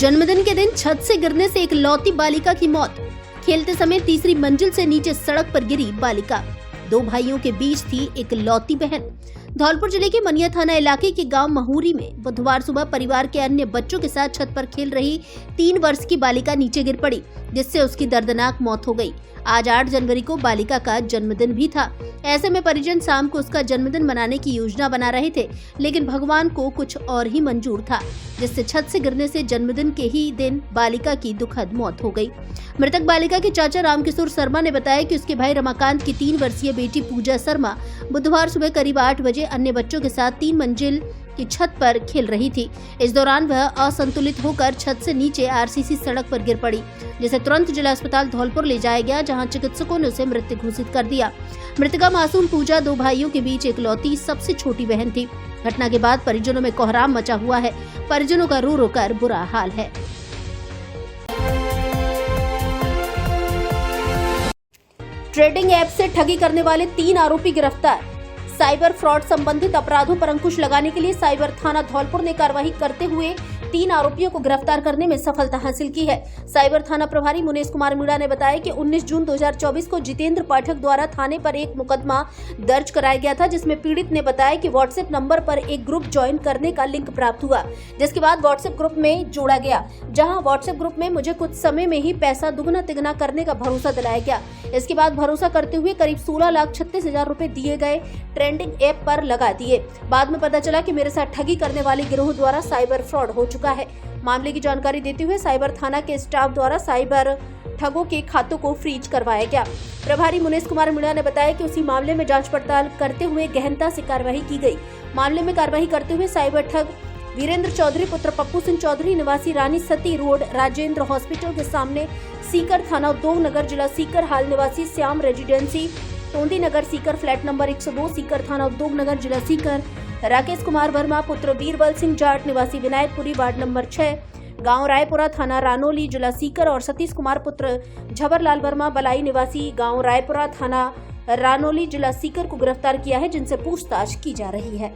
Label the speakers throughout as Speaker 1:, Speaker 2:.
Speaker 1: जन्मदिन के दिन छत से गिरने से एक लौती बालिका की मौत। खेलते समय तीसरी मंजिल से नीचे सड़क पर गिरी बालिका। दो भाइयों के बीच थी एक लौती बहन। धौलपुर जिले के मनिया थाना इलाके के गांव महूरी में बुधवार सुबह परिवार के अन्य बच्चों के साथ छत पर खेल रही 3 वर्ष की बालिका नीचे गिर पड़ी, जिससे उसकी दर्दनाक मौत हो गई। आज 8 जनवरी को बालिका का जन्मदिन भी था। ऐसे में परिजन शाम को उसका जन्मदिन मनाने की योजना बना रहे थे, लेकिन भगवान को कुछ और ही मंजूर था, जिससे छत से गिरने से जन्मदिन के ही दिन बालिका की दुखद मौत हो गई। मृतक बालिका के चाचा रामकिशोर शर्मा ने बताया कि उसके भाई रमाकांत की 3 वर्षीय बेटी पूजा शर्मा बुधवार सुबह करीब 8 बजे अन्य बच्चों के साथ 3 मंजिल की छत पर खेल रही थी। इस दौरान वह असंतुलित होकर छत से नीचे आरसीसी सड़क पर गिर पड़ी, जिसे तुरंत जिला अस्पताल धौलपुर ले जाया गया, जहां चिकित्सकों ने उसे मृत घोषित कर दिया। मृतका मासूम पूजा 2 भाइयों के बीच इकलौती सबसे छोटी बहन थी। घटना के बाद परिजनों में कोहराम मचा हुआ है। परिजनों का रो रो कर बुरा हाल है। ट्रेडिंग ऐप से ठगी करने वाले 3 आरोपी गिरफ्तार। साइबर फ्रॉड संबंधित अपराधों पर अंकुश लगाने के लिए साइबर थाना धौलपुर ने कार्रवाई करते हुए 3 आरोपियों को गिरफ्तार करने में सफलता हासिल की है। साइबर थाना प्रभारी मुनेश कुमार मीणा ने बताया कि 19 जून 2024 को जितेंद्र पाठक द्वारा थाने पर एक मुकदमा दर्ज कराया गया था, जिसमें पीड़ित ने बताया कि व्हाट्सएप नंबर पर एक ग्रुप ज्वाइन करने का लिंक प्राप्त हुआ, जिसके बाद व्हाट्सएप ग्रुप में जोड़ा गया, जहां व्हाट्सएप ग्रुप में मुझे कुछ समय में ही पैसा दुगना तिगना करने का भरोसा दिलाया गया। इसके बाद भरोसा करते हुए करीब 16,36,000 रुपए दिए गए, ट्रेंडिंग ऐप पर लगा दिए। बाद में पता चला कि मेरे साथ ठगी करने वाले गिरोह द्वारा साइबर फ्रॉड हो चुका है। मामले की जानकारी देते हुए साइबर थाना के स्टाफ द्वारा साइबर ठगों के खातों को फ्रीज करवाया गया। प्रभारी मुनेश कुमार मीणा ने बताया कि उसी मामले में जांच पड़ताल करते हुए गहनता से कार्रवाई की गई। मामले में कार्रवाई करते हुए साइबर ठग वीरेंद्र चौधरी पुत्र पप्पू सिंह चौधरी निवासी रानी सती रोड राजेंद्र हॉस्पिटल के सामने सीकर थाना उद्योग नगर जिला सीकर हाल निवासी श्याम रेजिडेंसी टोंडी नगर सीकर फ्लैट नंबर 102 सीकर थाना उद्योग नगर जिला सीकर राकेश कुमार वर्मा पुत्र बीरबल सिंह जाट निवासी विनायकपुरी वार्ड नंबर 6 गांव रायपुरा थाना रानोली जिला सीकर और सतीश कुमार पुत्र झबरलाल वर्मा बलाई निवासी गांव रायपुरा थाना रानोली जिला सीकर को गिरफ्तार किया है, जिनसे पूछताछ की जा रही है।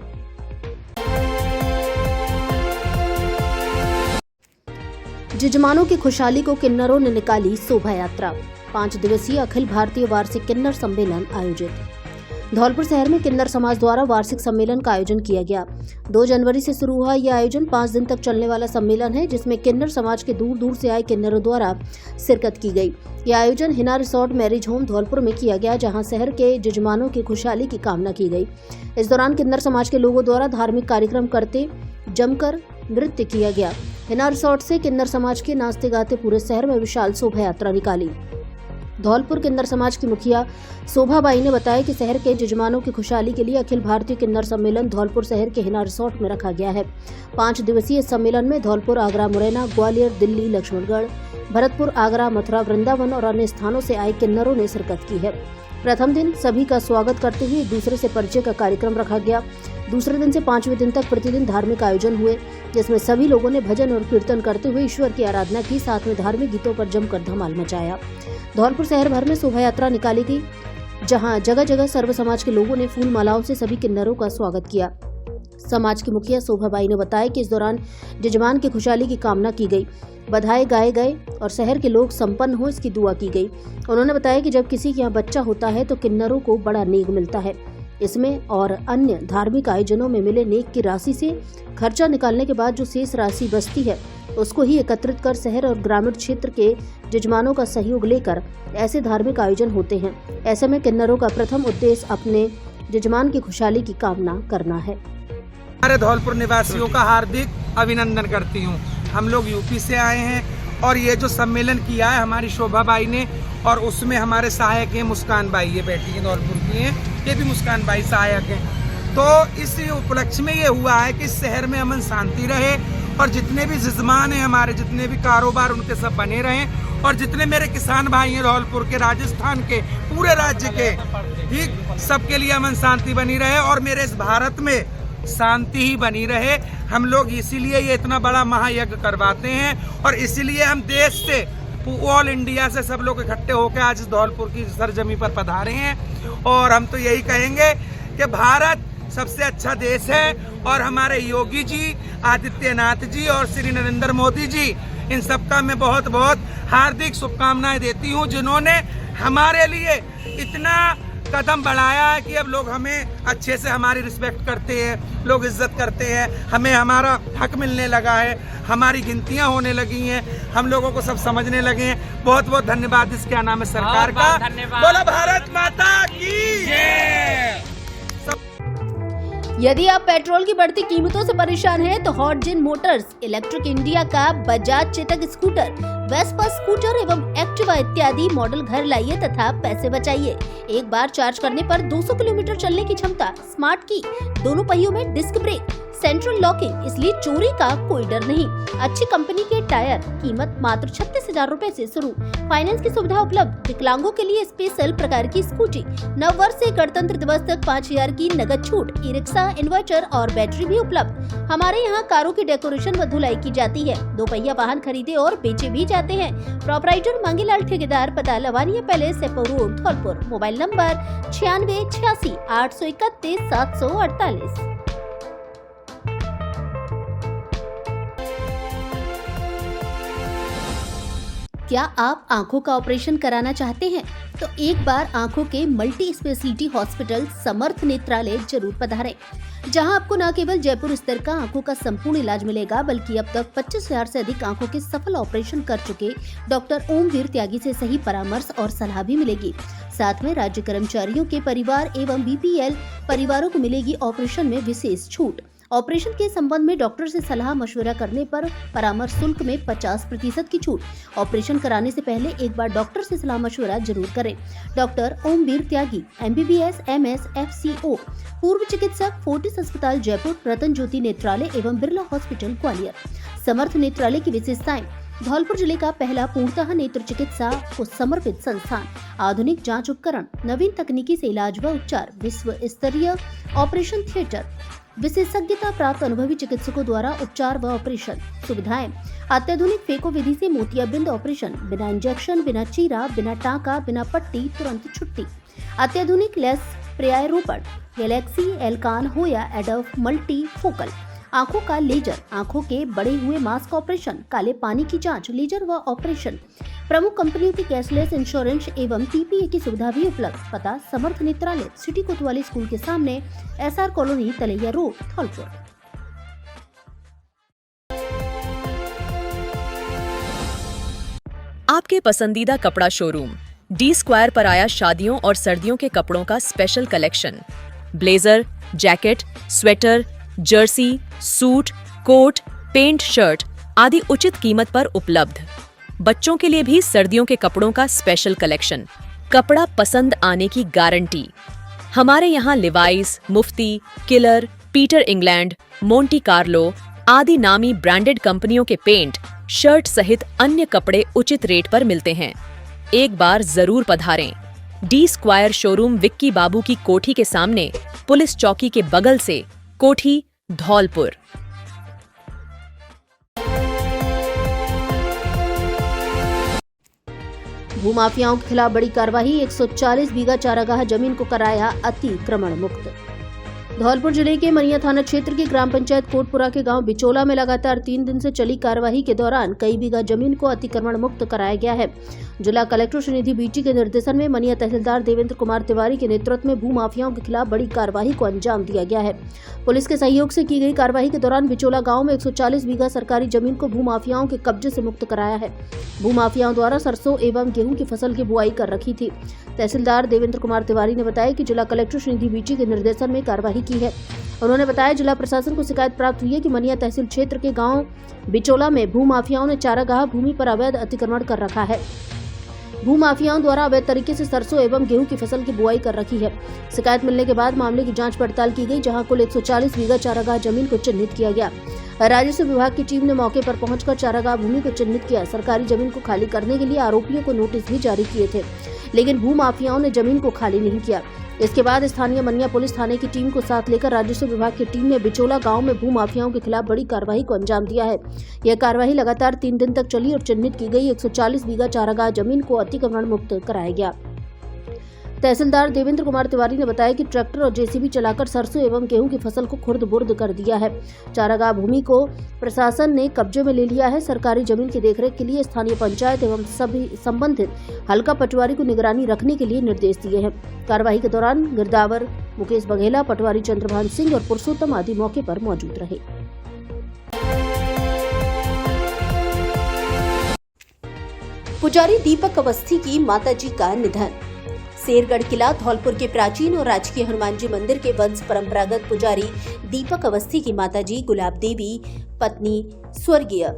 Speaker 1: जजमानों की खुशहाली को किन्नरों ने निकाली शोभा यात्रा। 5 दिवसीय अखिल भारतीय वार्षिक किन्नर सम्मेलन आयोजित। धौलपुर शहर में किन्नर समाज द्वारा वार्षिक सम्मेलन का आयोजन किया गया। 2 जनवरी से शुरू हुआ यह आयोजन 5 दिन तक चलने वाला सम्मेलन है, जिसमें किन्नर समाज के दूर दूर से आए किन्नरों द्वारा शिरकत की गई। यह आयोजन Hina resort marriage home Dholpur में किया गया, जहां शहर के जजमानों की खुशहाली की कामना की गई। इस दौरान किन्नर समाज के लोगों द्वारा धार्मिक कार्यक्रम करते जमकर नृत्य किया गया। हिना रिसोर्ट से किन्नर समाज के नाचते गाते पूरे शहर में विशाल शोभा यात्रा निकाली। धौलपुर किन्नर समाज की मुखिया शोभाबाई ने बताया कि शहर के जजमानों की खुशहाली के लिए अखिल भारतीय किन्नर सम्मेलन धौलपुर शहर के हिना रिसोर्ट में रखा गया है। 5 दिवसीय सम्मेलन में धौलपुर, आगरा, मुरैना, ग्वालियर, दिल्ली, लक्ष्मणगढ़, भरतपुर, आगरा, मथुरा, वृंदावन और अन्य स्थानों से आए किन्नरों ने शिरकत की है। प्रथम दिन सभी का स्वागत करते हुए एक दूसरे से परिचय का कार्यक्रम रखा गया। दूसरे दिन से 5वें दिन तक प्रतिदिन धार्मिक आयोजन हुए, जिसमें सभी लोगों ने भजन और कीर्तन करते हुए ईश्वर की आराधना की, साथ में धार्मिक गीतों पर जमकर धमाल मचाया। धौलपुर शहर भर में शोभा यात्रा निकाली गई, जहां जगह जगह सर्व समाज के लोगों ने फूल मालाओं से सभी किन्नरों का स्वागत किया। समाज की मुखिया शोभाबाई ने बताया कि इस दौरान जजमान की खुशहाली की कामना की गई, बधाई गाए गए और शहर के लोग संपन्न हो इसकी दुआ की गई। उन्होंने बताया कि जब किसी के यहाँ बच्चा होता है तो किन्नरों को बड़ा नेक मिलता है। इसमें और अन्य धार्मिक आयोजनों में मिले नेक की राशि से खर्चा निकालने के बाद जो शेष राशि बचती है, उसको ही एकत्रित कर शहर और ग्रामीण क्षेत्र के जजमानों का सहयोग लेकर ऐसे धार्मिक आयोजन होते हैं। ऐसे में किन्नरों का प्रथम उद्देश्य अपने जजमान की खुशहाली की कामना करना है।
Speaker 2: हमारे धौलपुर निवासियों का हार्दिक अभिनंदन करती हूँ। हम लोग यूपी से आए हैं और ये जो सम्मेलन किया है हमारी शोभाबाई ने, और उसमें हमारे सहायक हैं मुस्कान बाई, ये बेटी है धौलपुर की हैं, ये भी मुस्कान बाई सहायक हैं। तो इस उपलक्ष्य में ये हुआ है कि शहर में अमन शांति रहे और जितने भी जजमान हैं हमारे, जितने भी कारोबार उनके सब बने रहें, और जितने मेरे किसान भाई हैं धौलपुर के, राजस्थान के, पूरे राज्य के, ठीक, सबके लिए अमन शांति बनी रहे और मेरे इस भारत में शांति ही बनी रहे। हम लोग इसीलिए ये इतना बड़ा महायज्ञ करवाते हैं और इसीलिए हम देश से, ऑल इंडिया से सब लोग इकट्ठे होकर आज इस धौलपुर की सरजमी पर पधारे हैं। और हम तो यही कहेंगे कि भारत सबसे अच्छा देश है और हमारे योगी जी, आदित्यनाथ जी और श्री नरेंद्र मोदी जी इन सबका मैं बहुत बहुत हार्दिक शुभकामनाएं देती हूं, जिन्होंने हमारे लिए इतना कदम बढ़ाया है कि अब लोग हमें अच्छे से हमारी रिस्पेक्ट करते हैं, लोग इज्जत करते हैं, हमें हमारा हक मिलने लगा है, हमारी गिनतियां होने लगी हैं, हम लोगों को सब समझने लगे हैं। बहुत बहुत धन्यवाद इस क्या नाम है सरकार का। बोलो भारत माता की जय।
Speaker 1: यदि आप पेट्रोल की बढ़ती कीमतों से परेशान हैं तो हॉट जिन मोटर्स इलेक्ट्रिक इंडिया का Bajaj Chetak scooter, Vespa scooter एवं एक्टिवा इत्यादि मॉडल घर लाइए तथा पैसे बचाइए। एक बार चार्ज करने पर 200 किलोमीटर चलने की क्षमता, स्मार्ट की, दोनों पहियों में डिस्क ब्रेक, सेंट्रल लॉकिंग, इसलिए चोरी का कोई डर नहीं। अच्छी कंपनी के टायर, कीमत मात्र 36,000 रूपए से शुरू। फाइनेंस की सुविधा उपलब्ध। विकलांगों के लिए स्पेशल प्रकार की स्कूटी। नववर्ष से गणतंत्र दिवस तक 5,000 की नगद छूट। ई रिक्शा, इन्वर्टर और बैटरी भी उपलब्ध। हमारे यहाँ कारों की डेकोरेशन व धुलाई की जाती है। 2 पहिया वाहन खरीदे और बेचे भी जाते हैं। प्रोपराइटर मांगीलाल ठेकेदार, पता Lavania Palace, Sepau Road, Dholpur. Mobile number 9686 831 748। क्या आप आंखों का ऑपरेशन कराना चाहते हैं? तो एक बार आंखों के मल्टी स्पेशलिटी हॉस्पिटल समर्थ नेत्रालय जरूर पधारें, जहां आपको न केवल जयपुर स्तर का आंखों का संपूर्ण इलाज मिलेगा, बल्कि अब तक 25,000 से अधिक आंखों के सफल ऑपरेशन कर चुके डॉक्टर ओमवीर त्यागी से सही परामर्श और सलाह भी मिलेगी। साथ में राज्य कर्मचारियों के परिवार एवं बीपीएल परिवारों को मिलेगी ऑपरेशन में विशेष छूट। ऑपरेशन के संबंध में डॉक्टर से सलाह मशवरा करने पर परामर्श शुल्क में 50% की छूट। ऑपरेशन कराने से पहले एक बार डॉक्टर से सलाह मशवरा जरूर करें। डॉक्टर ओमवीर त्यागी, MBBS, MS, FCO, पूर्व चिकित्सक, फोर्टिस अस्पताल जयपुर, रतन ज्योति नेत्रालय एवं बिरला हॉस्पिटल ग्वालियर। समर्थ नेत्रालय की विशेषताएं: धौलपुर जिले का पहला पूर्णतः नेत्र चिकित्सा को समर्पित संस्थान, आधुनिक जांच उपकरण, नवीन तकनीकी से इलाज व उपचार, विश्व स्तरीय ऑपरेशन थिएटर, विशेषज्ञता प्राप्त अनुभवी चिकित्सकों द्वारा उपचार व ऑपरेशन सुविधाएं, अत्याधुनिक फेको विधि से मोतियाबिंद ऑपरेशन, बिना इंजेक्शन, बिना चीरा, बिना टाका, बिना पट्टी, तुरंत छुट्टी, अत्याधुनिक लेस प्रत्यारोपण, गैलेक्सी, एल्कान हो या एडोफ मल्टी फोकल, आंखों का लेजर, आंखों के बड़े हुए मास्क ऑपरेशन, काले पानी की जांच, लेजर व ऑपरेशन, प्रमुख कंपनियों की कैशलेस इंश्योरेंस एवं PPA की सुविधा भी उपलब्ध। पता समर्थ नेत्रालय, सिटी कोतवाली स्कूल के सामने, SR कॉलोनी, तलैया रोड, धौलपुर।
Speaker 3: आपके पसंदीदा कपड़ा शोरूम D स्क्वायर पर आया शादियों और सर्दियों के कपड़ों का special collection. Blazer, jacket, sweater, jersey, suit, coat, pant, shirt आदि उचित कीमत पर उपलब्ध। बच्चों के लिए भी सर्दियों के कपड़ों का स्पेशल कलेक्शन। कपड़ा पसंद आने की गारंटी। हमारे यहाँ Levi's, Mufti, Killer, Peter England, Monte Carlo आदि नामी ब्रांडेड कंपनियों के पेंट, शर्ट सहित अन्य कपड़े उचित रेट पर मिलते हैं। एक बार जरूर पधारें। D स्क्वायर शोरूम विक्की बाबू की कोठी के सामने, पुलिस चौकी के बगल से, कोठी, धौलपुर।
Speaker 1: भूमाफियाओं के खिलाफ बड़ी कार्रवाई। 140 बीघा चारागाह जमीन को कराया अतिक्रमण मुक्त। धौलपुर जिले के मनिया थाना क्षेत्र के ग्राम पंचायत कोटपुरा के गांव बिचोला में लगातार 3 दिन से चली कार्यवाही के दौरान कई बीघा जमीन को अतिक्रमण मुक्त कराया गया है। जिला कलेक्टर श्रीनिधि बीटी के निर्देशन में मनिया तहसीलदार देवेंद्र कुमार तिवारी के नेतृत्व में भूमाफियाओं के खिलाफ बड़ी कार्यवाही को अंजाम दिया गया है। पुलिस के सहयोग से की गई कार्यवाही के दौरान बिचोला गाँव में 140 बीघा सरकारी जमीन को भूमाफियाओं के कब्जे से मुक्त कराया है। भूमाफियाओं द्वारा सरसों एवं गेहूं की फसल की बुआई कर रखी थी। तहसीलदार देवेंद्र कुमार तिवारी ने बताया कि जिला कलेक्टर श्रीनिधि बीटी के निर्देशन में कार्यवाही की है। उन्होंने बताया जिला प्रशासन को शिकायत प्राप्त हुई है कि मनिया तहसील क्षेत्र के गांव बिचोला में भूमाफियाओं ने चारागाह भूमि पर अवैध अतिक्रमण कर रखा है। भूमाफियाओं द्वारा अवैध तरीके से सरसों एवं गेहूं की फसल की बुआई कर रखी है। शिकायत मिलने के बाद मामले की जांच पड़ताल की गई, जहां कुल 140 बीघा चारागाह जमीन को चिन्हित किया गया। राजस्व विभाग की टीम ने मौके पर पहुंचकर चारागाह भूमि को चिन्हित किया। सरकारी जमीन को खाली करने के लिए आरोपियों को नोटिस भी जारी किए थे, लेकिन भूमाफियाओं ने जमीन को खाली नहीं किया। इसके बाद स्थानीय मनिया पुलिस थाने की टीम को साथ लेकर राजस्व विभाग की टीम ने बिचोला गांव में भूमाफियाओं के खिलाफ बड़ी कार्रवाई को अंजाम दिया है। यह कार्रवाई लगातार 3 दिन तक चली और चिन्हित की गई 140 बीघा चारागाह जमीन को अतिक्रमण मुक्त कराया गया। तहसीलदार देवेंद्र कुमार तिवारी ने बताया कि ट्रैक्टर और जेसीबी चलाकर सरसों एवं गेहूं की फसल को खुर्द-बुर्द कर दिया है। चारागाह भूमि को प्रशासन ने कब्जे में ले लिया है। सरकारी जमीन की देखरेख के लिए स्थानीय पंचायत एवं सभी संबंधित हल्का पटवारी को निगरानी रखने के लिए निर्देश दिए हैं। कार्रवाई के दौरान गिरदावर मुकेश बघेला, पटवारी चंद्रभान सिंह और पुरुषोत्तम आदि मौके पर मौजूद रहे। पुजारी दीपक अवस्थी की माताजी का निधन। शेरगढ़ किला धौलपुर के प्राचीन और राजकीय हनुमान जी मंदिर के वंश परंपरागत पुजारी दीपक अवस्थी की माताजी गुलाब देवी पत्नी स्वर्गीय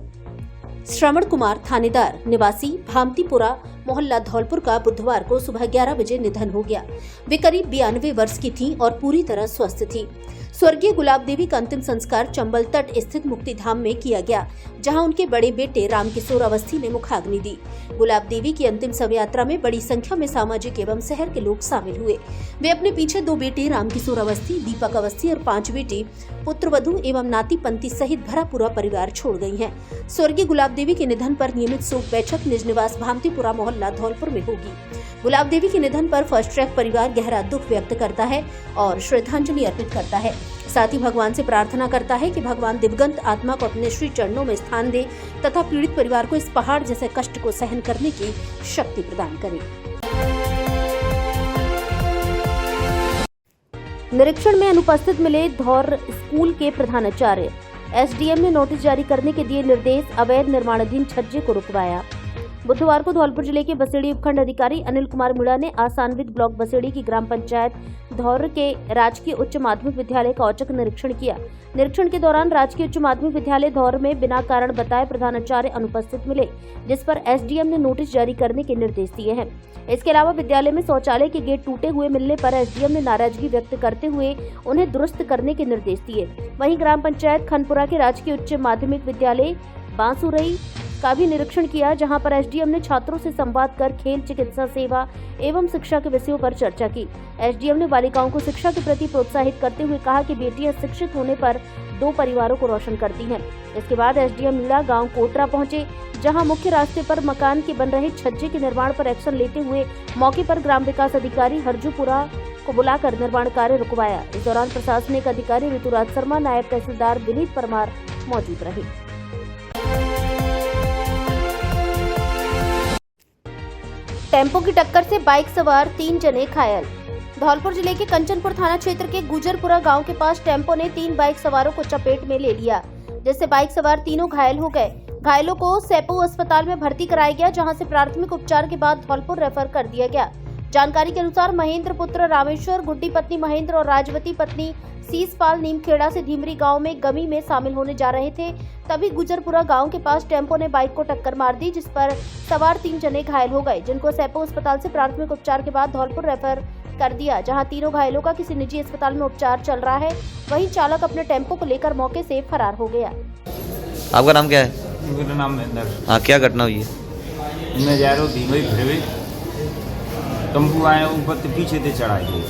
Speaker 1: श्रवण कुमार थानेदार निवासी भामतीपुरा मोहल्ला धौलपुर का बुधवार को सुबह 11 बजे निधन हो गया। वे करीब 92 वर्ष की थीं और पूरी तरह स्वस्थ थीं। स्वर्गीय गुलाब देवी का अंतिम संस्कार चंबल तट स्थित मुक्ति धाम में किया गया, जहां उनके बड़े बेटे रामकिशोर अवस्थी ने मुखाग्नि दी। गुलाब देवी की अंतिम शव यात्रा में बड़ी संख्या में सामाजिक एवं शहर के लोग शामिल हुए। वे अपने पीछे 2 बेटे रामकिशोर अवस्थी, दीपक अवस्थी और 5 बेटी, पुत्रवधू एवं नाती पंती सहित भरा पूरा परिवार छोड़ गई हैं। स्वर्गीय गुलाब देवी के निधन पर नियमित शोक बैठक निज निवास भामतीपुरा मोहल्ला धौलपुर में होगी। गुलाब देवी के निधन पर फर्स्ट ट्रैक परिवार गहरा दुख व्यक्त करता है और श्रद्धांजलि अर्पित करता है। साथ ही भगवान से प्रार्थना करता है कि भगवान दिवंगत आत्मा को अपने श्री चरणों में स्थान दे तथा पीड़ित परिवार को इस पहाड़ जैसे कष्ट को सहन करने की शक्ति प्रदान करे। निरीक्षण में अनुपस्थित मिले धौर स्कूल के प्रधानाचार्य। एसडीएम ने नोटिस जारी करने के दिए निर्देश। अवैध निर्माणाधीन छज्जे को रुकवाया। बुधवार को धौलपुर जिले के बसेड़ी उपखंड अधिकारी अनिल कुमार मीणा ने आसानविद ब्लॉक बसेड़ी की ग्राम पंचायत धौर के राजकीय उच्च माध्यमिक विद्यालय का औचक निरीक्षण किया। निरीक्षण के दौरान राजकीय उच्च माध्यमिक विद्यालय धौर में बिना कारण बताए प्रधानाचार्य अनुपस्थित मिले, जिस पर एसडीएम ने नोटिस जारी करने के निर्देश दिए हैं। इसके अलावा विद्यालय में शौचालय के गेट टूटे हुए मिलने पर एसडीएम ने नाराजगी व्यक्त करते हुए उन्हें दुरुस्त करने के निर्देश दिए। वहीं ग्राम पंचायत खनपुरा के राजकीय उच्च माध्यमिक विद्यालय बांसुरई का भी निरीक्षण किया, जहां पर एसडीएम ने छात्रों से संवाद कर खेल, चिकित्सा सेवा एवं शिक्षा के विषयों पर चर्चा की। एसडीएम ने बालिकाओं को शिक्षा के प्रति प्रोत्साहित करते हुए कहा कि बेटियां शिक्षित होने पर 2 परिवारों को रोशन करती हैं। इसके बाद एसडीएम मीणा गांव कोटरा पहुंचे, जहां मुख्य रास्ते पर मकान के बन रहे छज्जे के निर्माण पर एक्शन लेते हुए मौके पर ग्राम विकास अधिकारी हरजूपुरा को बुलाकर निर्माण कार्य रुकवाया। इस दौरान प्रशासनिक अधिकारी ऋतुराज शर्मा, नायब तहसीलदार विनीत परमार मौजूद रहे। टेम्पो की टक्कर से बाइक सवार 3 जने घायल। धौलपुर जिले के कंचनपुर थाना क्षेत्र के गुजरपुरा गांव के पास टेम्पो ने 3 बाइक सवारों को चपेट में ले लिया, जिससे बाइक सवार तीनों घायल हो गए। घायलों को सेपो अस्पताल में भर्ती कराया गया, जहां से प्राथमिक उपचार के बाद धौलपुर रेफर कर दिया गया। जानकारी के अनुसार महेंद्र पुत्र रामेश्वर, गुड्डी पत्नी महेंद्र और राजवती पत्नी सीसपाल नीमखेड़ा से धीमरी गांव में गमी में शामिल होने जा रहे थे। तभी गुजरपुरा गांव के पास टेम्पो ने बाइक को टक्कर मार दी, जिस पर सवार 3 जने घायल हो गए, जिनको सेपो अस्पताल से प्राथमिक उपचार के बाद धौलपुर रेफर कर दिया, जहां तीनों घायलों का किसी निजी अस्पताल में उपचार चल रहा है। वहीं चालक अपने टेम्पो को लेकर मौके से फरार हो गया।
Speaker 4: आपका नाम क्या है?
Speaker 5: मेरा नाम महेंद्र।
Speaker 4: हाँ, क्या घटना हुई है?
Speaker 5: मैं जा रहा हूँ धीमरी फिर तंबू आए ऊपर तो पीछे से चढ़ा गए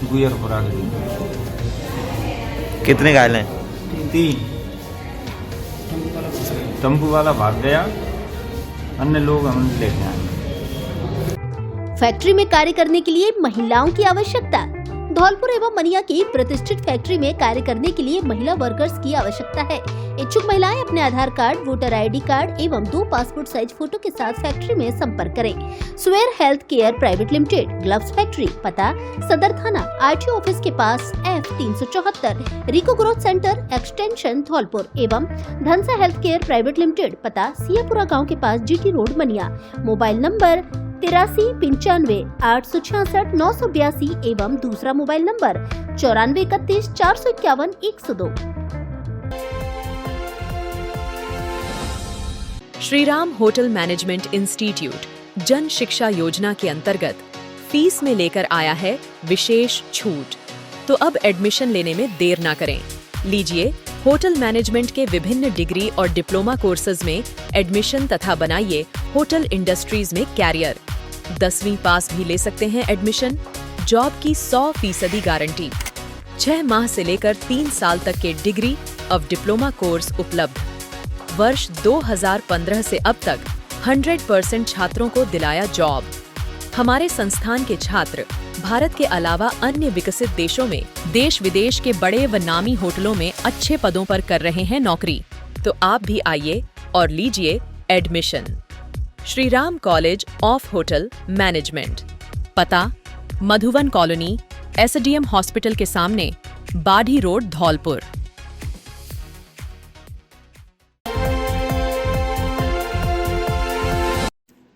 Speaker 5: गुजरपुरा के।
Speaker 4: कितने घायल हैं?
Speaker 5: 3। तंबू वाला भाग गया, अन्य लोग हम लेके आए।
Speaker 1: फैक्ट्री में कार्य करने के लिए महिलाओं की आवश्यकता। धौलपुर एवं मनिया की प्रतिष्ठित फैक्ट्री में कार्य करने के लिए महिला वर्कर्स की आवश्यकता है। इच्छुक महिलाएं अपने आधार कार्ड, वोटर आईडी कार्ड एवं 2 पासपोर्ट साइज फोटो के साथ फैक्ट्री में संपर्क करें। स्वेर health care private limited, gloves factory, पता सदर थाना, आरटीओ ऑफिस के पास, F374, RIICO growth centre extension Dholpur एवं Dhansa health care private limited, पता सियापुरा गाँव के पास, GT road Maniya. Mobile number 8395 866 982 एवं दूसरा mobile number 9431 451 102।
Speaker 3: Shriram hotel management institute जन शिक्षा योजना के अंतर्गत फीस में लेकर आया है विशेष छूट। तो अब एडमिशन लेने में देर ना करें। लीजिए होटल मैनेजमेंट के विभिन्न डिग्री और डिप्लोमा कोर्सेज में एडमिशन तथा बनाइए होटल इंडस्ट्रीज में कैरियर। 10वीं पास भी ले सकते हैं एडमिशन। जॉब की 100% गारंटी। 6 माह से लेकर 3 साल तक के डिग्री और डिप्लोमा कोर्स उपलब्ध। वर्ष 2015 से अब तक 100% छात्रों को दिलाया जॉब। हमारे संस्थान के छात्र भारत के अलावा अन्य विकसित देशों में देश विदेश के बड़े व नामी होटलों में अच्छे पदों पर कर रहे हैं नौकरी। तो आप भी आइए और लीजिए admission. Shri Ram college of hotel management, पता मधुवन कॉलोनी, एसडीएम हॉस्पिटल के सामने, बाढ़ी रोड, धौलपुर।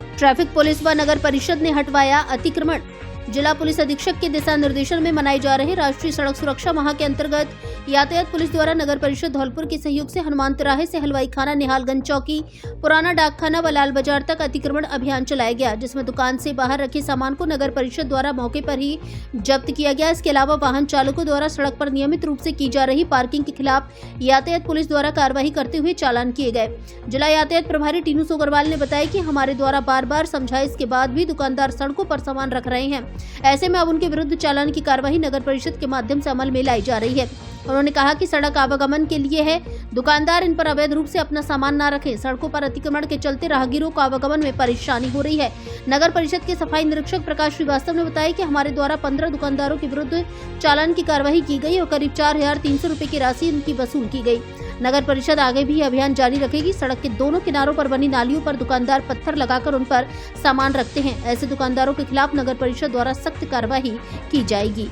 Speaker 1: ट्रैफिक पुलिस व नगर परिषद ने हटवाया अतिक्रमण। जिला पुलिस अधीक्षक के दिशा निर्देशन में मनाए जा रहे राष्ट्रीय सड़क सुरक्षा माह के अंतर्गत यातायात पुलिस द्वारा नगर परिषद धौलपुर के सहयोग से हनुमान तिराहे से हलवाई खाना, निहालगंज चौकी, पुराना डाकखाना व लाल बाजार तक अतिक्रमण अभियान चलाया गया, जिसमें दुकान से बाहर रखे सामान को नगर परिषद द्वारा मौके पर ही जब्त किया गया। इसके अलावा वाहन चालकों द्वारा सड़क पर नियमित रूप से की जा रही पार्किंग के खिलाफ यातायात पुलिस द्वारा कार्रवाई करते हुए चालान किए गए। जिला यातायात प्रभारी टीनू सोगरवाल ने बताया कि हमारे द्वारा बार बार समझाइश के बाद भी दुकानदार सड़कों पर सामान रख रहे हैं। ऐसे में अब उनके विरुद्ध चालान की कार्यवाही नगर परिषद के माध्यम से अमल में लाई जा रही है। उन्होंने कहा कि सड़क आवागमन के लिए है, दुकानदार इन पर अवैध रूप से अपना सामान न रखें। सड़कों पर अतिक्रमण के चलते राहगीरों को आवागमन में परेशानी हो रही है। नगर परिषद के सफाई निरीक्षक प्रकाश श्रीवास्तव ने बताया कि हमारे द्वारा 15 दुकानदारों के विरुद्ध चालान की कार्यवाही की गई और करीब 4300 रुपए की राशि इनकी वसूल की गई। नगर परिषद आगे भी अभियान जारी रखेगी। सड़क के दोनों किनारों पर बनी नालियों पर दुकानदार पत्थर लगाकर उन पर सामान रखते हैं। ऐसे दुकानदारों के खिलाफ नगर परिषद द्वारा सख्त कार्रवाई की जाएगी।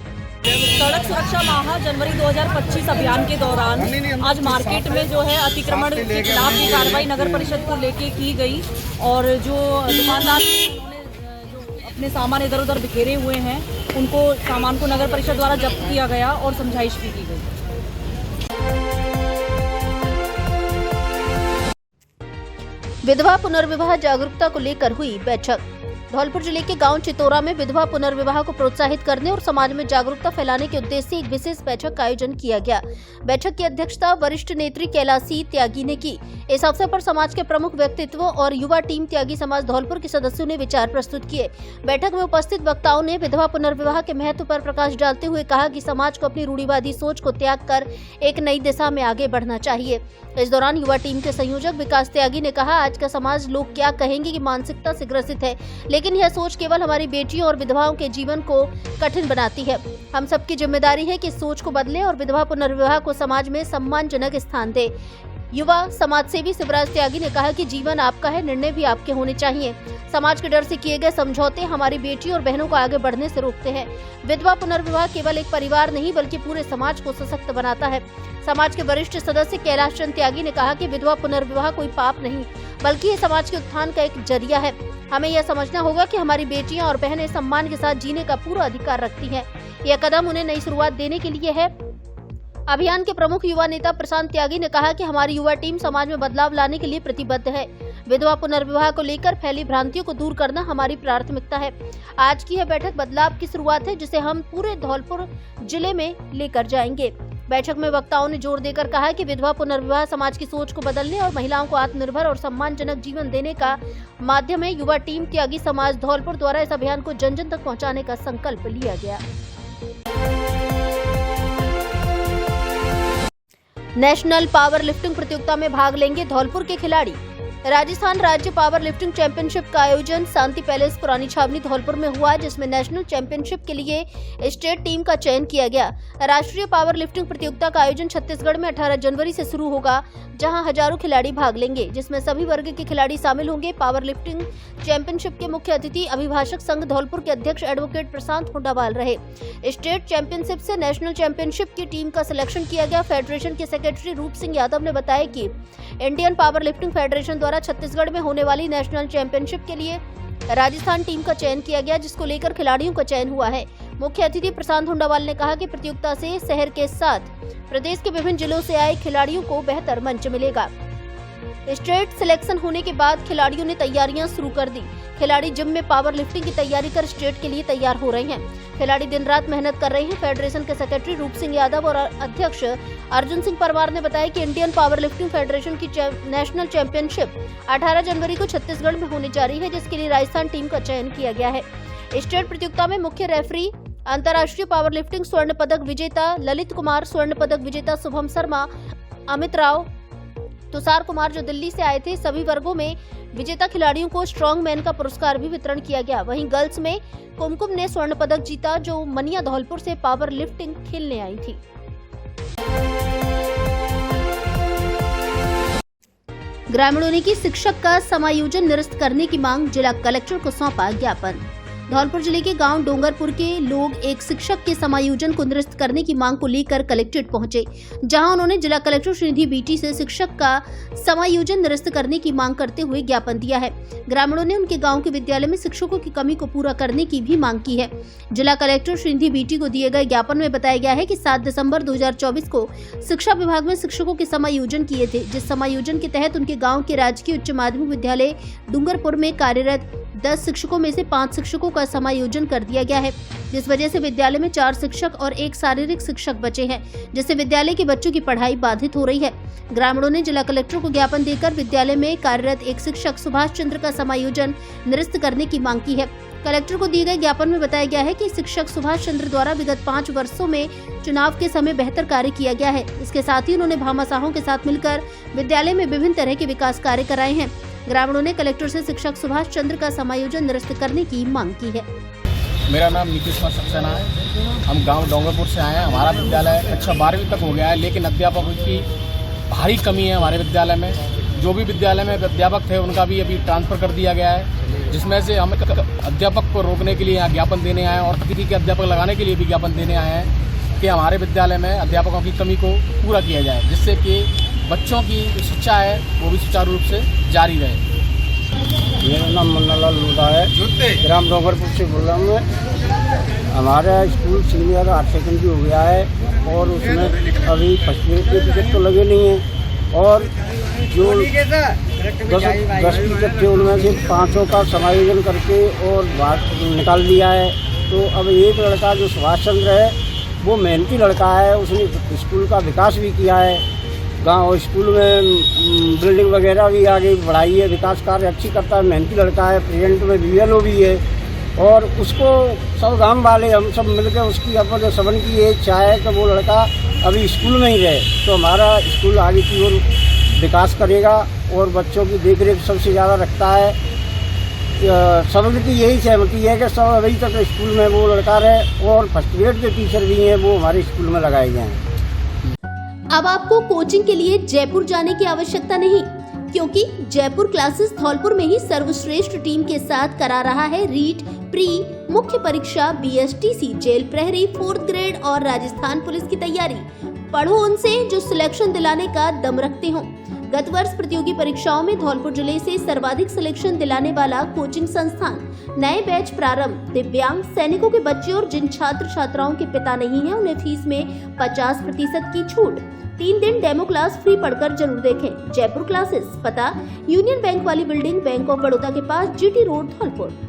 Speaker 6: सड़क सुरक्षा माह जनवरी 2025 अभियान के दौरान आज मार्केट में जो है अतिक्रमण के खिलाफ भी कार्रवाई नगर परिषद को लेके की गई और जो दुकानदार जो अपने सामान इधर उधर बिखेरे हुए हैं उनको सामान को नगर परिषद द्वारा जब्त किया गया और समझाइश भी की गई।
Speaker 1: विधवा पुनर्विवाह जागरूकता को लेकर हुई बैठक। धौलपुर जिले के गांव चितौरा में विधवा पुनर्विवाह को प्रोत्साहित करने और समाज में जागरूकता फैलाने के उद्देश्य से एक विशेष बैठक का आयोजन किया गया। बैठक की अध्यक्षता वरिष्ठ नेत्री कैलाशी त्यागी ने की। इस अवसर पर समाज के प्रमुख व्यक्तित्वों और युवा टीम त्यागी समाज धौलपुर के सदस्यों ने विचार प्रस्तुत किए। बैठक में उपस्थित वक्ताओं ने विधवा पुनर्विवाह के महत्व पर प्रकाश डालते हुए कहा कि समाज को अपनी रूढ़िवादी सोच को त्याग कर एक नई दिशा में आगे बढ़ना चाहिए। इस दौरान युवा टीम के संयोजक विकास त्यागी ने कहा, आज का समाज लोग क्या कहेंगे की मानसिकता से ग्रसित है, लेकिन यह सोच केवल हमारी बेटियों और विधवाओं के जीवन को कठिन बनाती है। हम सबकी जिम्मेदारी है कि इस सोच को बदले और विधवा पुनर्विवाह को समाज में सम्मानजनक स्थान दे। युवा समाजसेवी शिवराज त्यागी ने कहा कि जीवन आपका है, निर्णय भी आपके होने चाहिए। समाज के डर से किए गए समझौते हमारी बेटियों और बहनों को आगे बढ़ने से रोकते हैं। विधवा पुनर्विवाह केवल एक परिवार नहीं बल्कि पूरे समाज को सशक्त बनाता है। समाज के वरिष्ठ सदस्य कैलाश चंद त्यागी ने कहा कि विधवा पुनर्विवाह कोई पाप नहीं बल्कि ये समाज के उत्थान का एक जरिया है। हमें यह समझना होगा कि हमारी बेटियां और बहनें सम्मान के साथ जीने का पूरा अधिकार रखती हैं। यह कदम उन्हें नई शुरुआत देने के लिए है। अभियान के प्रमुख युवा नेता प्रशांत त्यागी ने कहा कि हमारी युवा टीम समाज में बदलाव लाने के लिए प्रतिबद्ध है। विधवा पुनर्विवाह को लेकर फैली भ्रांतियों को दूर करना हमारी प्राथमिकता है। आज की यह बैठक बदलाव की शुरुआत है जिसे हम पूरे धौलपुर जिले में लेकर जाएंगे। बैठक में वक्ताओं ने जोर देकर कहा कि विधवा पुनर्विवाह समाज की सोच को बदलने और महिलाओं को आत्मनिर्भर और सम्मानजनक जीवन देने का माध्यम है। युवा टीम त्यागी समाज धौलपुर द्वारा इस अभियान को जन जन तक पहुंचाने का संकल्प लिया गया। नेशनल पावर लिफ्टिंग प्रतियोगिता में भाग लेंगे धौलपुर के खिलाड़ी। राजस्थान राज्य पावर लिफ्टिंग चैंपियनशिप का आयोजन शांति पैलेस पुरानी छावनी धौलपुर में हुआ, जिसमें नेशनल चैंपियनशिप के लिए स्टेट टीम का चयन किया गया। राष्ट्रीय पावर लिफ्टिंग प्रतियोगिता का आयोजन छत्तीसगढ़ में 18 जनवरी से शुरू होगा, जहां हजारों खिलाड़ी भाग लेंगे, जिसमें सभी वर्ग के खिलाड़ी शामिल होंगे। पावर लिफ्टिंग चैंपियनशिप के मुख्य अतिथि अभिभाषक संघ धौलपुर के अध्यक्ष एडवोकेट प्रशांत होंडावाल रहे। स्टेट चैंपियनशिप से नेशनल चैंपियनशिप की टीम का सिलेक्शन किया गया। फेडरेशन के सेक्रेटरी रूप सिंह यादव ने बताया कि इंडियन पावर लिफ्टिंग फेडरेशन द्वारा छत्तीसगढ़ में होने वाली नेशनल चैंपियनशिप के लिए राजस्थान टीम का चयन किया गया, जिसको लेकर खिलाड़ियों का चयन हुआ है। मुख्य अतिथि प्रशांत होंडावाल ने कहा कि प्रतियोगिता से शहर के साथ प्रदेश के विभिन्न जिलों से आए खिलाड़ियों को बेहतर मंच मिलेगा। स्टेट सिलेक्शन होने के बाद खिलाड़ियों ने तैयारियां शुरू कर दी। खिलाड़ी जिम में पावर लिफ्टिंग की तैयारी कर स्टेट के लिए तैयार हो रहे हैं। खिलाड़ी दिन रात मेहनत कर रहे हैं। फेडरेशन के सेक्रेटरी रूप सिंह यादव और अध्यक्ष अर्जुन सिंह परमार ने बताया कि इंडियन पावर लिफ्टिंग फेडरेशन की नेशनल चैंपियनशिप 18 जनवरी को छत्तीसगढ़ में होने जा रही है, जिसके लिए राजस्थान टीम का चयन किया गया है। स्टेट प्रतियोगिता में मुख्य रेफरी अंतर्राष्ट्रीय पावर लिफ्टिंग स्वर्ण पदक विजेता ललित कुमार, स्वर्ण पदक विजेता शुभम शर्मा, अमित राव, तुषार कुमार जो दिल्ली से आए थे। सभी वर्गों में विजेता खिलाड़ियों को स्ट्रॉन्ग मैन का पुरस्कार भी वितरण किया गया। वहीं गर्ल्स में कुमकुम ने स्वर्ण पदक जीता, जो मनिया धौलपुर से पावर लिफ्टिंग खेलने आई थी। ग्रामीणों ने की शिक्षक का समायोजन निरस्त करने की मांग, जिला कलेक्टर को सौंपा ज्ञापन। धौलपुर जिले के गांव डोंगरपुर के लोग एक शिक्षक के समायोजन को निरस्त करने की मांग को लेकर कलेक्ट्रेट पहुंचे, जहां उन्होंने जिला कलेक्टर श्रीनिधि बीटी से शिक्षक का समायोजन निरस्त करने की मांग करते हुए ज्ञापन दिया है। ग्रामीणों ने उनके गांव के विद्यालय में शिक्षकों की कमी को पूरा करने की भी मांग की है। जिला कलेक्टर श्रीनिधि बीटी को दिए गए ज्ञापन में बताया गया है कि 7 दिसंबर 2024 को शिक्षा विभाग में शिक्षकों के समायोजन किए थे, जिस समायोजन के तहत उनके गाँव के राजकीय उच्च माध्यमिक विद्यालय डूंगरपुर में कार्यरत 10 शिक्षकों में से 5 शिक्षकों का समायोजन कर दिया गया है, जिस वजह से विद्यालय में 4 शिक्षक और 1 शारीरिक शिक्षक बचे हैं, जिससे विद्यालय के बच्चों की पढ़ाई बाधित हो रही है। ग्रामीणों ने जिला कलेक्टर को ज्ञापन देकर विद्यालय में कार्यरत 1 शिक्षक सुभाष चंद्र का समायोजन निरस्त करने की मांग की है। कलेक्टर को दिए गए ज्ञापन में बताया गया है कि शिक्षक सुभाष चंद्र द्वारा विगत 5 वर्षों में चुनाव के समय बेहतर कार्य किया गया है। इसके साथ ही उन्होंने भामाशाहों के साथ मिलकर विद्यालय में विभिन्न तरह के विकास कार्य कराए हैं। ग्रामीणों ने कलेक्टर से शिक्षक सुभाष चंद्र का समायोजन निरस्त करने की मांग की है।
Speaker 7: मेरा नाम नीतीश कुमार सक्सेना है। हम गांव डोंगरपुर से आए हैं। हमारा विद्यालय कक्षा 12वीं तक हो गया है, लेकिन अध्यापकों की भारी कमी है हमारे विद्यालय में। जो भी विद्यालय में अध्यापक थे उनका भी अभी ट्रांसफ़र कर दिया गया है, जिसमें से हम अध्यापक को रोकने के लिए यहाँ ज्ञापन देने आए हैं और अतिथि के अध्यापक लगाने के लिए भी ज्ञापन देने आए हैं कि हमारे विद्यालय में अध्यापकों की कमी को पूरा किया जाए, जिससे कि बच्चों की शिक्षा है वो भी सुचारू रूप से जारी रहे।
Speaker 8: मेरा नाम मुन्नालाल लूदा है, ग्राम डोंगरपुर से बोल रहा हूँ मैं। हमारा स्कूल सीनियर हायर सेकेंडरी हो गया है और उसमें अभी फर्स्ट ग्रेड के टिकट तो लगे नहीं हैं, और जो 10 टीचर थे उनमें से 5 का समायोजन करके और बाहर निकाल दिया है। तो अब एक लड़का जो सुभाष चंद्र है वो मेहनती लड़का है, उसने स्कूल का विकास भी किया है। गांव स्कूल में बिल्डिंग वगैरह भी आगे बढ़ाई है, विकास कार्य अच्छी करता है, मेहनती लड़का है। प्रेजेंट में BLO भी है, और उसको सब गांव वाले हम सब मिलकर उसकी अपन सबन की ये इच्छा है कि वो लड़का अभी स्कूल में ही रहे, तो हमारा स्कूल आगे की ओर विकास करेगा और बच्चों की देखरेख सबसे ज़्यादा रखता है। सबकी यही सहमति है कि सब अभी तक स्कूल में वो लड़का रहे, और फर्स्ट ग्रेड के टीचर भी हैं वो हमारे स्कूल में लगाए गए हैं।
Speaker 1: अब आपको कोचिंग के लिए जयपुर जाने की आवश्यकता नहीं, क्योंकि जयपुर क्लासेस धौलपुर में ही सर्वश्रेष्ठ टीम के साथ करा रहा है रीट, प्री, मुख्य परीक्षा, BSTC, जेल प्रहरी, 4th ग्रेड और राजस्थान पुलिस की तैयारी। पढ़ो उनसे जो सिलेक्शन दिलाने का दम रखते हो। गत वर्ष प्रतियोगी परीक्षाओं में धौलपुर जिले से सर्वाधिक सिलेक्शन दिलाने वाला कोचिंग संस्थान। नए बैच प्रारंभ। दिव्यांग, सैनिकों के बच्चे और जिन छात्र छात्राओं के पिता नहीं हैं उन्हें फीस में 50% की छूट। 3 दिन डेमो क्लास फ्री पढ़कर जरूर देखें। जयपुर क्लासेस, पता यूनियन बैंक वाली बिल्डिंग, बैंक ऑफ बड़ौदा के पास, GT रोड, धौलपुर।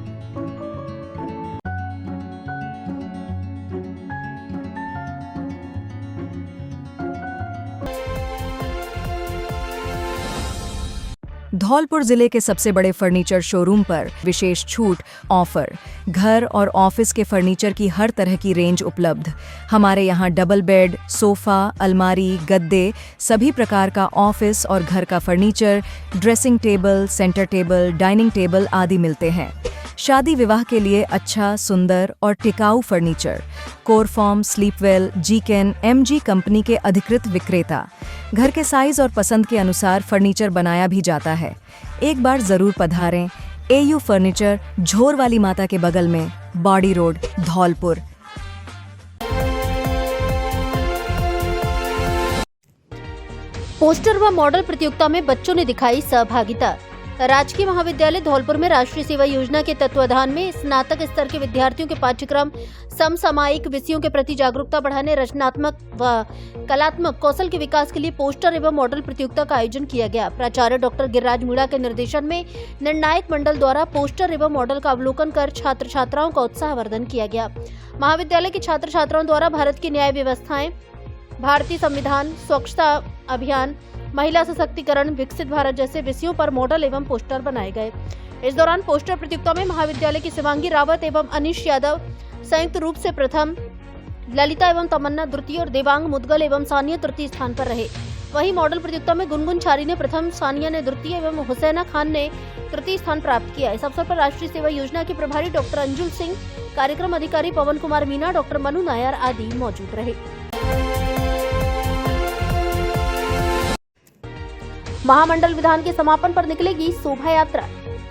Speaker 3: धौलपुर जिले के सबसे बड़े फर्नीचर शोरूम पर विशेष छूट ऑफर। घर और ऑफिस के फर्नीचर की हर तरह की रेंज उपलब्ध। हमारे यहाँ डबल बेड, सोफा, अलमारी, गद्दे, सभी प्रकार का ऑफिस और घर का furniture, dressing table, centre table, dining table आदि मिलते हैं। शादी विवाह के लिए अच्छा, सुंदर और टिकाऊ फर्नीचर। कोरफॉर्म, स्लीपवेल, जीकेन, MG कंपनी के अधिकृत विक्रेता। घर के साइज और पसंद के अनुसार फर्नीचर बनाया भी जाता है। एक बार जरूर पधारें। AU फर्नीचर, झोर वाली माता के बगल में, बाड़ी रोड, धौलपुर।
Speaker 1: पोस्टर व मॉडल प्रतियोगिता में बच्चों ने दिखाई सहभागिता। राजकीय महाविद्यालय धौलपुर में राष्ट्रीय सेवा योजना के तत्वाधान में स्नातक स्तर के विद्यार्थियों के पाठ्यक्रम समसामयिक विषयों के प्रति जागरूकता बढ़ाने, रचनात्मक व कलात्मक कौशल के विकास के लिए पोस्टर एवं मॉडल प्रतियोगिता का आयोजन किया गया। प्राचार्य डॉक्टर गिरिराज मीणा के निर्देशन में निर्णायक मंडल द्वारा पोस्टर एवं मॉडल का अवलोकन कर छात्र छात्राओं का उत्साहवर्धन किया गया। महाविद्यालय के छात्र छात्राओं द्वारा भारत की न्याय व्यवस्थाएं, भारतीय संविधान, स्वच्छता अभियान, महिला सशक्तिकरण, विकसित भारत जैसे विषयों पर मॉडल एवं पोस्टर बनाए गए। इस दौरान पोस्टर प्रतियोगिता में महाविद्यालय की शिवांगी रावत एवं अनीश यादव संयुक्त रूप से प्रथम, ललिता एवं तमन्ना द्वितीय और देवांग मुदगल एवं सानिया तृतीय स्थान पर रहे। वहीं मॉडल प्रतियोगिता में गुनगुन छारी ने प्रथम, सानिया ने द्वितीय एवं हुसैना खान ने तृतीय स्थान प्राप्त किया। इस अवसर पर राष्ट्रीय सेवा योजना के प्रभारी डॉक्टर अंजुल सिंह, कार्यक्रम अधिकारी पवन कुमार मीना, डॉक्टर मनु नायर आदि मौजूद रहे। महामंडल विधान के समापन पर निकलेगी शोभा यात्रा।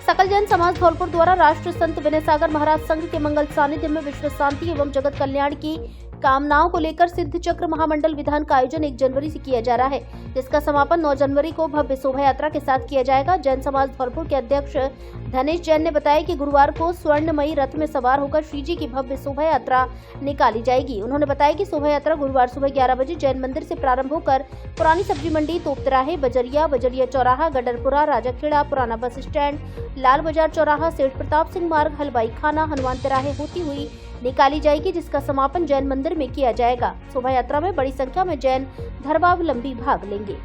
Speaker 1: सकल जैन समाज धौलपुर द्वारा राष्ट्र संत विनय सागर महाराज संघ के मंगल सानिध्य में विश्व शांति एवं जगत कल्याण की कामनाओं को लेकर सिद्ध चक्र महामंडल विधान का आयोजन 1 जनवरी से किया जा रहा है, जिसका समापन 9 जनवरी को भव्य शोभा यात्रा के साथ किया जाएगा। जैन समाज धौलपुर के अध्यक्ष धनेश जैन ने बताया कि गुरुवार को स्वर्णमयी रथ में सवार होकर श्री जी की भव्य शोभा यात्रा निकाली जाएगी। उन्होंने बताया कि शोभा यात्रा गुरुवार सुबह 11 बजे जैन मंदिर से प्रारंभ होकर पुरानी सब्जी मंडी, तोपतराहे, बजरिया चौराहा, गडरपुरा, राजाखेड़ा, पुराना बस स्टैंड, लाल बाजार चौराहा, सेठ प्रताप सिंह मार्ग, हलवाई खाना, हनुमान तिराहे होती हुई निकाली जाएगी, जिसका समापन जैन मंदिर में किया जाएगा। शोभा यात्रा में बड़ी संख्या में जैन धर्मावलंबी भाग लेंगे।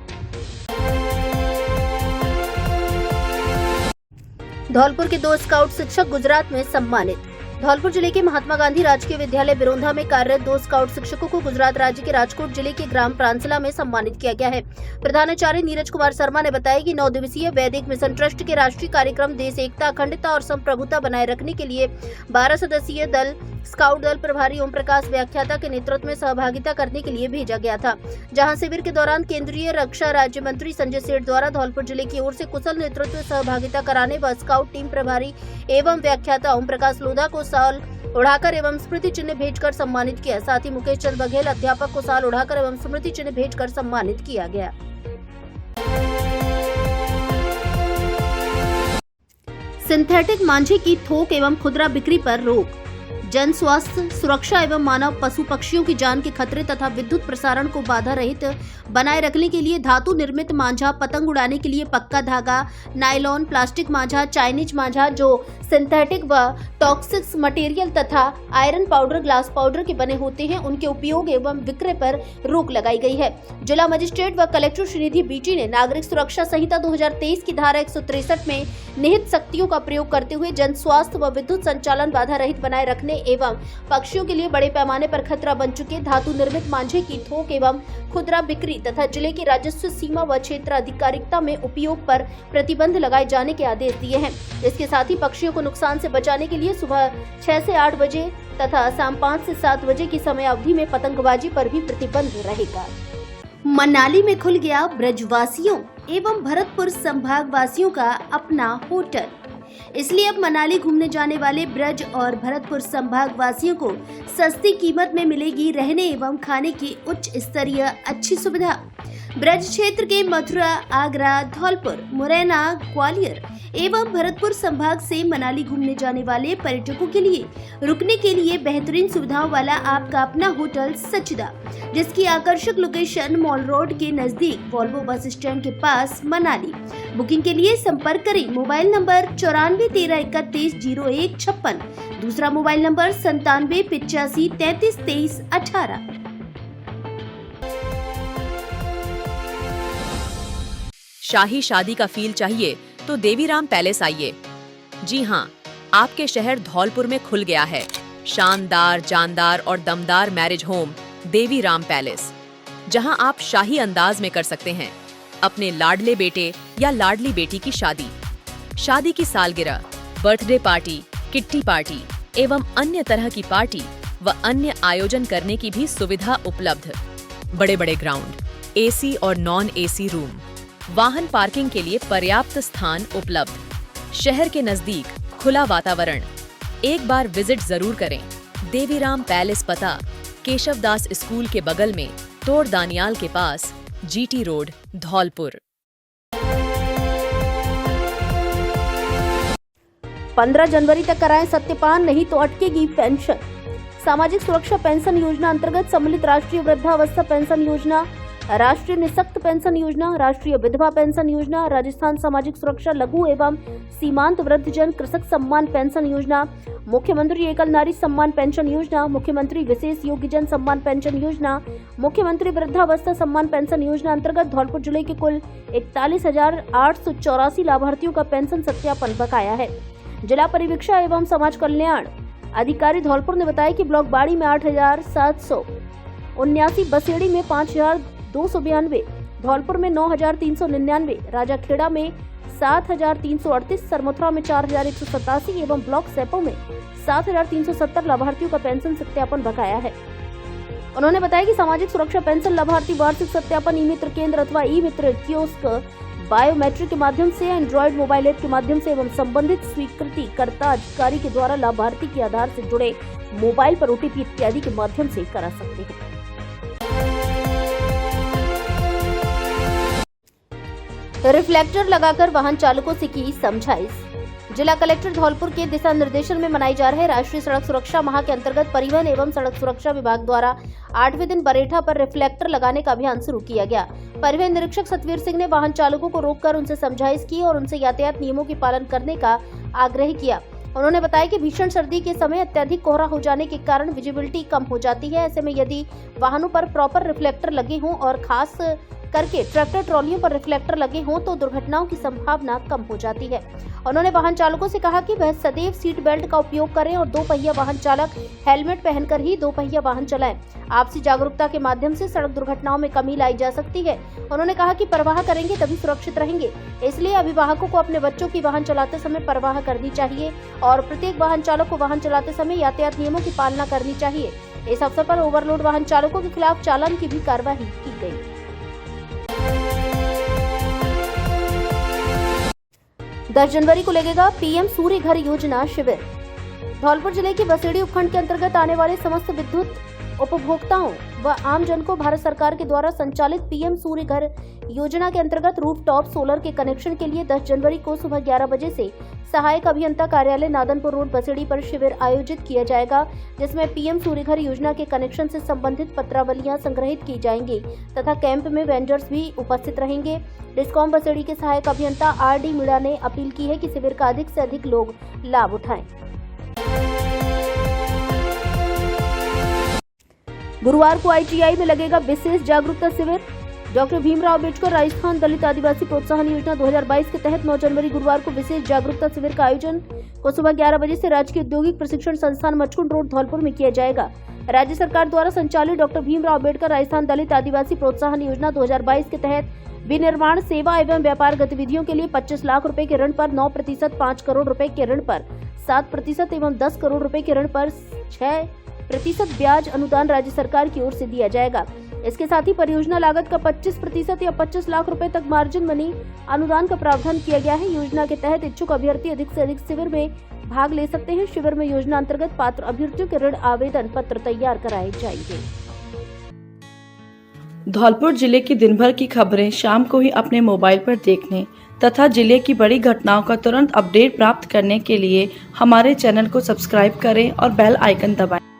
Speaker 1: धौलपुर के 2 स्काउट शिक्षक गुजरात में सम्मानित। धौलपुर जिले के महात्मा गांधी राजकीय विद्यालय बिरोंधा में कार्यरत 2 स्काउट शिक्षकों को गुजरात राज्य के राजकोट जिले के ग्राम प्रांसला में सम्मानित किया गया है। प्रधानाचार्य नीरज कुमार शर्मा ने बताया कि 9 दिवसीय वैदिक मिशन ट्रस्ट के राष्ट्रीय कार्यक्रम देश एकता, अखंडता और संप्रभुता बनाए रखने के लिए 12 सदस्यीय दल स्काउट दल प्रभारी ओम प्रकाश व्याख्याता के नेतृत्व में सहभागिता करने के लिए भेजा गया था, जहां शिविर के दौरान केंद्रीय रक्षा राज्य मंत्री संजय सेठ द्वारा धौलपुर जिले की ओर से कुशल नेतृत्व में सहभागिता कराने व स्काउट टीम प्रभारी एवं व्याख्याता ओम प्रकाश लोधा को साल उड़ाकर एवं स्मृति चिन्ह भेजकर सम्मानित किया। साथ ही मुकेश चंद बघेल अध्यापक को साल उड़ाकर एवं स्मृति चिन्ह भेजकर सम्मानित किया गया। सिंथेटिक मांझे की थोक एवं खुदरा बिक्री पर रोक। जन स्वास्थ्य, सुरक्षा एवं मानव पशु पक्षियों की जान के खतरे तथा विद्युत प्रसारण को बाधा रहित बनाए रखने के लिए धातु निर्मित मांझा, पतंग उड़ाने के लिए पक्का धागा, नायलॉन, प्लास्टिक मांझा, चाइनीज मांझा जो सिंथेटिक व टॉक्सिक मटेरियल तथा आयरन पाउडर, ग्लास पाउडर के बने होते हैं, उनके उपयोग एवं विक्रय पर रोक लगाई गई है। जिला मजिस्ट्रेट व कलेक्टर श्रीनिधि बीटी ने नागरिक सुरक्षा संहिता 2023 की धारा 163 में निहित शक्तियों का प्रयोग करते हुए जन स्वास्थ्य व विद्युत संचालन बाधा रहित बनाए रखने एवं पक्षियों के लिए बड़े पैमाने पर खतरा बन चुके धातु निर्मित मांझे की थोक एवं खुदरा बिक्री तथा जिले की राजस्व सीमा व क्षेत्र अधिकारिकता में उपयोग पर प्रतिबंध लगाए जाने के आदेश दिए हैं। इसके साथ ही पक्षियों को नुकसान से बचाने के लिए सुबह 6 से 8 बजे तथा शाम 5 से 7 बजे की समय अवधि में पतंगबाजी पर भी प्रतिबंध रहेगा। मनाली में खुल गया ब्रजवासियों एवं भरतपुर संभाग वासियों का अपना होटल। इसलिए अब मनाली घूमने जाने वाले ब्रज और भरतपुर संभाग वासियों को सस्ती कीमत में मिलेगी रहने एवं खाने की उच्च स्तरीय अच्छी सुविधा। ब्रज क्षेत्र के मथुरा, आगरा, धौलपुर, मुरैना, ग्वालियर एवं भरतपुर संभाग से मनाली घूमने जाने वाले पर्यटकों के लिए रुकने के लिए बेहतरीन सुविधाओं वाला आपका अपना होटल सचिदा, जिसकी आकर्षक लोकेशन मॉल रोड के नजदीक वॉल्वो बस स्टैंड के पास मनाली। बुकिंग के लिए संपर्क करें मोबाइल नंबर 9413310156, दूसरा मोबाइल नंबर 9785332318।
Speaker 3: शाही शादी का फील चाहिए तो देवीराम पैलेस आइए। जी हाँ, आपके शहर धौलपुर में खुल गया है शानदार, जानदार और दमदार मैरिज होम देवीराम पैलेस, जहां आप शाही अंदाज में कर सकते हैं अपने लाडले बेटे या लाडली बेटी की शादी, शादी की सालगिरह, बर्थडे पार्टी, किट्टी पार्टी एवं अन्य तरह की पार्टी व अन्य आयोजन करने की भी सुविधा उपलब्ध। बड़े बड़े ग्राउंड, एसी और नॉन एसी रूम, वाहन पार्किंग के लिए पर्याप्त स्थान उपलब्ध, शहर के नजदीक खुला वातावरण। एक बार विजिट जरूर करें। देवीराम पैलेस, पता केशवदास स्कूल के बगल में, तोड़ दानियाल के पास, जीटी रोड, धौलपुर।
Speaker 1: 15 जनवरी तक कराएं सत्यपान, नहीं तो अटकेगी पेंशन। सामाजिक सुरक्षा पेंशन योजना अंतर्गत सम्मिलित राष्ट्रीय वृद्धावस्था पेंशन योजना, राष्ट्रीय निःशक्त पेंशन योजना, राष्ट्रीय विधवा पेंशन योजना, राजस्थान सामाजिक सुरक्षा लघु एवं सीमांत वृद्धजन कृषक सम्मान पेंशन योजना, मुख्यमंत्री एकल नारी सम्मान पेंशन योजना, मुख्यमंत्री विशेष योग्यजन सम्मान पेंशन योजना, मुख्यमंत्री वृद्धावस्था सम्मान पेंशन योजना अंतर्गत धौलपुर जिले के कुल 41,884 लाभार्थियों का पेंशन सत्यापन बकाया है। जिला परिवीक्षा एवं समाज कल्याण अधिकारी धौलपुर ने बताया कि ब्लॉक बाड़ी में 8,779, बसेड़ी में 5,292, धौलपुर में 9,399, राजाखेड़ा में 7,338, सरमथुरा में 4,187 एवं ब्लॉक सेपो में 7,370 लाभार्थियों का पेंशन सत्यापन बकाया है। उन्होंने बताया कि सामाजिक सुरक्षा पेंशन लाभार्थी वार्षिक सत्यापन ई मित्र केंद्र अथवा ई मित्र कियोस्क, बायोमेट्रिक के माध्यम से, एंड्रॉइड मोबाइल ऐप के माध्यम से एवं संबंधित स्वीकृति कर्ता अधिकारी के द्वारा लाभार्थी के आधार से जुड़े मोबाइल पर ओटीपी इत्यादि के माध्यम से करा सकते हैं। रिफ्लेक्टर लगाकर वाहन चालकों से की समझाइश। जिला कलेक्टर धौलपुर के दिशा निर्देशन में मनाई जा रहे राष्ट्रीय सड़क सुरक्षा माह के अंतर्गत परिवहन एवं सड़क सुरक्षा विभाग द्वारा 8वें दिन बरेठा पर रिफ्लेक्टर लगाने का अभियान शुरू किया गया। परिवहन निरीक्षक सतवीर सिंह ने वाहन चालकों को रोककर उनसे समझाइश की और उनसे यातायात नियमों की पालन करने का आग्रह किया। उन्होंने बताया कि भीषण सर्दी के समय अत्यधिक कोहरा हो जाने के कारण विजिबिलिटी कम हो जाती है। ऐसे में यदि वाहनों पर प्रॉपर रिफ्लेक्टर लगे हों और खास करके ट्रैक्टर ट्रॉलियों पर रिफ्लेक्टर लगे हों तो दुर्घटनाओं की संभावना कम हो जाती है। उन्होंने वाहन चालकों से कहा कि वह सदैव सीट बेल्ट का उपयोग करें और 2 पहिया वाहन चालक हेलमेट पहनकर ही 2 पहिया वाहन चलाएं। आपसी जागरूकता के माध्यम से सड़क दुर्घटनाओं में कमी लाई जा सकती है। उन्होंने कहा कि परवाह करेंगे तभी सुरक्षित रहेंगे, इसलिए अभिभावकों को अपने बच्चों की वाहन चलाते समय परवाह करनी चाहिए और प्रत्येक वाहन चालक को वाहन चलाते समय यातायात नियमों की पालना करनी चाहिए। इस अवसर पर ओवरलोड वाहन चालकों के खिलाफ चालान की भी कार्रवाई की गयी। 10 जनवरी को लगेगा पीएम सूर्य घर योजना शिविर। धौलपुर जिले के बसेड़ी उपखंड के अंतर्गत आने वाले समस्त विद्युत उपभोक्ताओं व आम जन को भारत सरकार के द्वारा संचालित पीएम सूर्य घर योजना के अंतर्गत रूफटॉप सोलर के कनेक्शन के लिए 10 जनवरी को सुबह 11 बजे से सहायक अभियंता कार्यालय नादनपुर रोड बसेड़ी पर शिविर आयोजित किया जाएगा, जिसमें पीएम सूर्य घर योजना के कनेक्शन से संबंधित पत्रावलियां संग्रहित की जाएंगी तथा कैंप में वेंडर्स भी उपस्थित रहेंगे। डिस्कॉम बसेड़ी के सहायक अभियंता आर.डी. मीणा ने अपील की है कि शिविर का अधिक से अधिक लोग लाभ उठाएं। गुरुवार को आईटीआई में लगेगा विशेष जागरूकता शिविर। डॉक्टर भीमराव अम्बेडकर राजस्थान दलित आदिवासी प्रोत्साहन योजना 2022 के तहत 9 जनवरी गुरुवार को विशेष जागरूकता शिविर का आयोजन को सुबह 11 बजे से राजकीय औद्योगिक प्रशिक्षण संस्थान मचकुंड रोड धौलपुर में किया जाएगा। राज्य सरकार द्वारा संचालित डॉक्टर भीमराव अम्बेडकर राजस्थान दलित आदिवासी प्रोत्साहन योजना 2022 के तहत विनिर्माण सेवा एवं व्यापार गतिविधियों के लिए 25 लाख रुपए के ऋण पर 9%, 5 करोड़ रुपए के ऋण पर 7% एवं 10 करोड़ रुपए के ऋण पर 6% ब्याज अनुदान राज्य सरकार की ओर से दिया जाएगा। इसके साथ ही परियोजना लागत का 25% या 25 लाख रुपए तक मार्जिन मनी अनुदान का प्रावधान किया गया है। योजना के तहत इच्छुक अभ्यर्थी अधिक से अधिक शिविर में भाग ले सकते हैं। शिविर में योजना अंतर्गत पात्र अभ्यर्थियों के ऋण आवेदन पत्र तैयार कराए जाएंगे।
Speaker 9: धौलपुर जिले की दिन भर की खबरें शाम को ही अपने मोबाइल पर देखने तथा जिले की बड़ी घटनाओं का तुरंत अपडेट प्राप्त करने के लिए हमारे चैनल को सब्सक्राइब करें और बेल आइकन दबाएं।